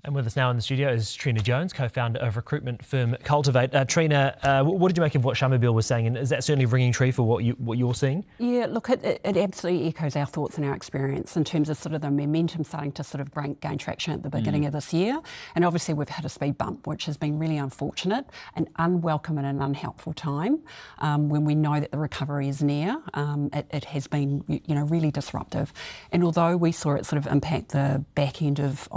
And with us now in the studio is Trina Jones, co-founder of recruitment firm Cultivate. Trina, what did you make of what Shamabeel was saying, and is that certainly ringing true for what you're seeing? Yeah, look, it absolutely echoes our thoughts and our experience in terms of sort of the momentum starting to sort of gain traction at the beginning of this year. And obviously we've had a speed bump, which has been really unfortunate, an unwelcome and an unhelpful time when we know that the recovery is near. It has been, really disruptive. And although we saw it sort of impact the back end of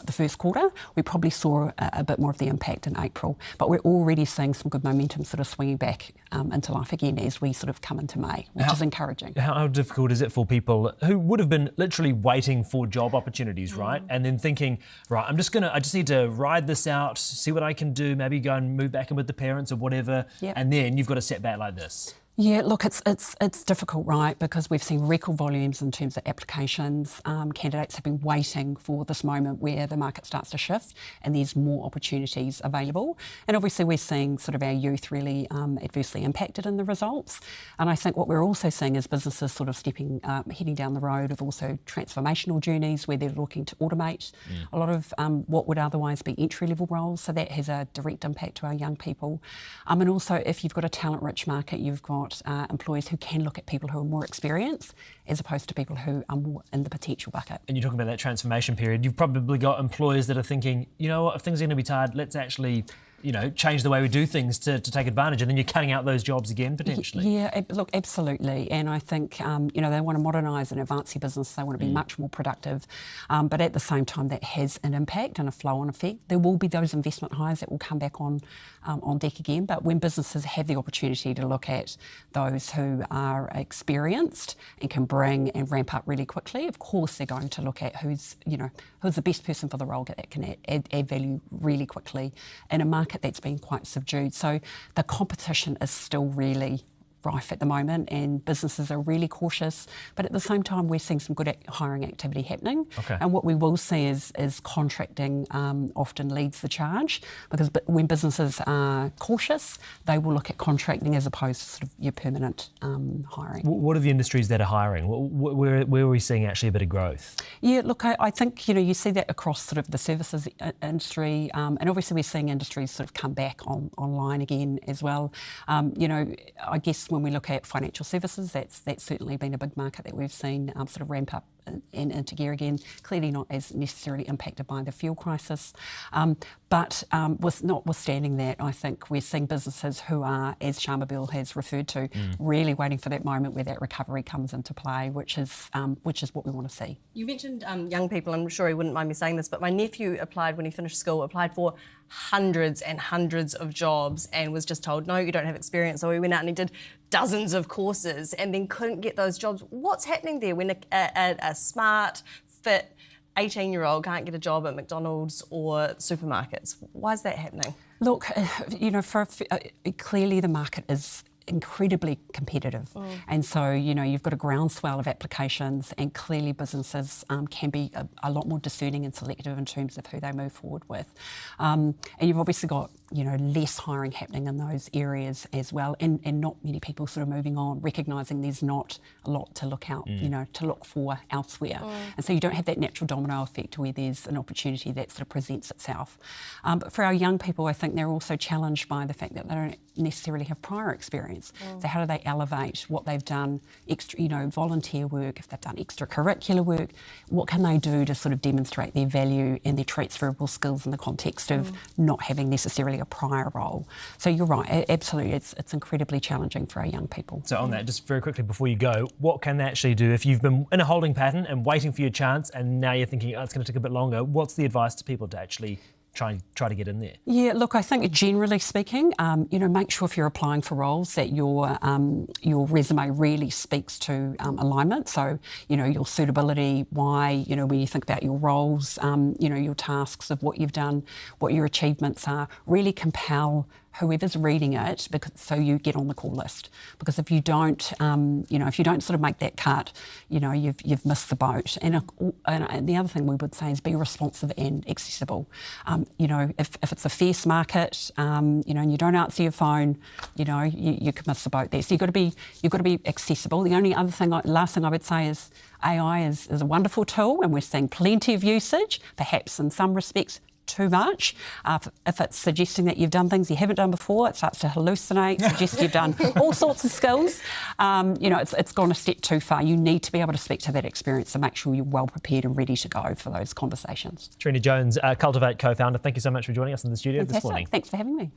the first quarter, we probably saw a bit more of the impact in April. But we're already seeing some good momentum sort of swinging back into life again as we sort of come into May, which is encouraging. How difficult is it for people who would have been literally waiting for job opportunities, right? And then thinking, right, I just need to ride this out, see what I can do, maybe go and move back in with the parents or whatever, and then you've got a setback like this. Yeah, look, it's difficult, right? Because we've seen record volumes in terms of applications. Candidates have been waiting for this moment where the market starts to shift and there's more opportunities available. And obviously we're seeing sort of our youth really adversely impacted in the results. And I think what we're also seeing is businesses sort of heading down the road of also transformational journeys where they're looking to automate a lot of what would otherwise be entry-level roles. So that has a direct impact to our young people. And also if you've got a talent-rich market, you've got employers who can look at people who are more experienced as opposed to people who are more in the potential bucket. And you're talking about that transformation period. You've probably got employers that are thinking, you know what, if things are going to be tired, let's actually change the way we do things to take advantage, and then you're cutting out those jobs again, potentially. Yeah, look, absolutely. And I think, they want to modernise and advance their business. They want to be much more productive. But at the same time, that has an impact and a flow-on effect. There will be those investment hires that will come back on deck again. But when businesses have the opportunity to look at those who are experienced and can bring and ramp up really quickly, of course they're going to look at who's the best person for the role that can add value really quickly in a market that's been quite subdued. So the competition is still really rife at the moment and businesses are really cautious, but at the same time we're seeing some good hiring activity happening. And what we will see is contracting often leads the charge, because when businesses are cautious they will look at contracting as opposed to sort of your permanent hiring. What are the industries that are hiring? Where are we seeing actually a bit of growth? Yeah, look, I think you see that across sort of the services industry, and obviously we're seeing industries sort of come back online again as well. I guess when we look at financial services, that's certainly been a big market that we've seen sort of ramp up and into gear again, clearly not as necessarily impacted by the fuel crisis. But notwithstanding that, I think we're seeing businesses who are, as Shamabeel has referred to, really waiting for that moment where that recovery comes into play, which is what we want to see. You mentioned young people, I'm sure he wouldn't mind me saying this, but my nephew applied when he finished school, applied for hundreds and hundreds of jobs and was just told, no, you don't have experience. So he went out and he did dozens of courses and then couldn't get those jobs. What's happening there when a smart, fit 18-year-old can't get a job at McDonald's or supermarkets? Why is that happening? Look, clearly the market is incredibly competitive. And so, you've got a groundswell of applications and clearly businesses can be a lot more discerning and selective in terms of who they move forward with. And you've obviously got, less hiring happening in those areas as well, and not many people sort of moving on, recognising there's not a lot to look out, to look for elsewhere. And so you don't have that natural domino effect where there's an opportunity that sort of presents itself. But for our young people, I think they're also challenged by the fact that they don't necessarily have prior experience. So how do they elevate what they've done, extra, volunteer work, if they've done extracurricular work, what can they do to sort of demonstrate their value and their transferable skills in the context of not having necessarily a prior role. So you're right, absolutely, it's incredibly challenging for our young people. So on that, just very quickly before you go, what can they actually do if you've been in a holding pattern and waiting for your chance and now you're thinking, it's going to take a bit longer? What's the advice to people to actually try to get in there? Yeah, look, I think generally speaking, make sure if you're applying for roles that your resume really speaks to alignment. So, your suitability, why, when you think about your roles, your tasks of what you've done, what your achievements are, really compel whoever's reading it, so you get on the call list. Because if you don't, if you don't sort of make that cut, you've missed the boat. And the other thing we would say is be responsive and accessible. If it's a fierce market, and you don't answer your phone, you could miss the boat there. So you've got to be accessible. The only other thing, last thing I would say is AI is a wonderful tool, and we're seeing plenty of usage, perhaps in some respects too much. If it's suggesting that you've done things you haven't done before, it starts to hallucinate, suggest you've done all sorts of skills. It's gone a step too far. You need to be able to speak to that experience and make sure you're well prepared and ready to go for those conversations. Trina Jones, Cultivate co-founder, thank you so much for joining us in the studio this morning. Thanks for having me.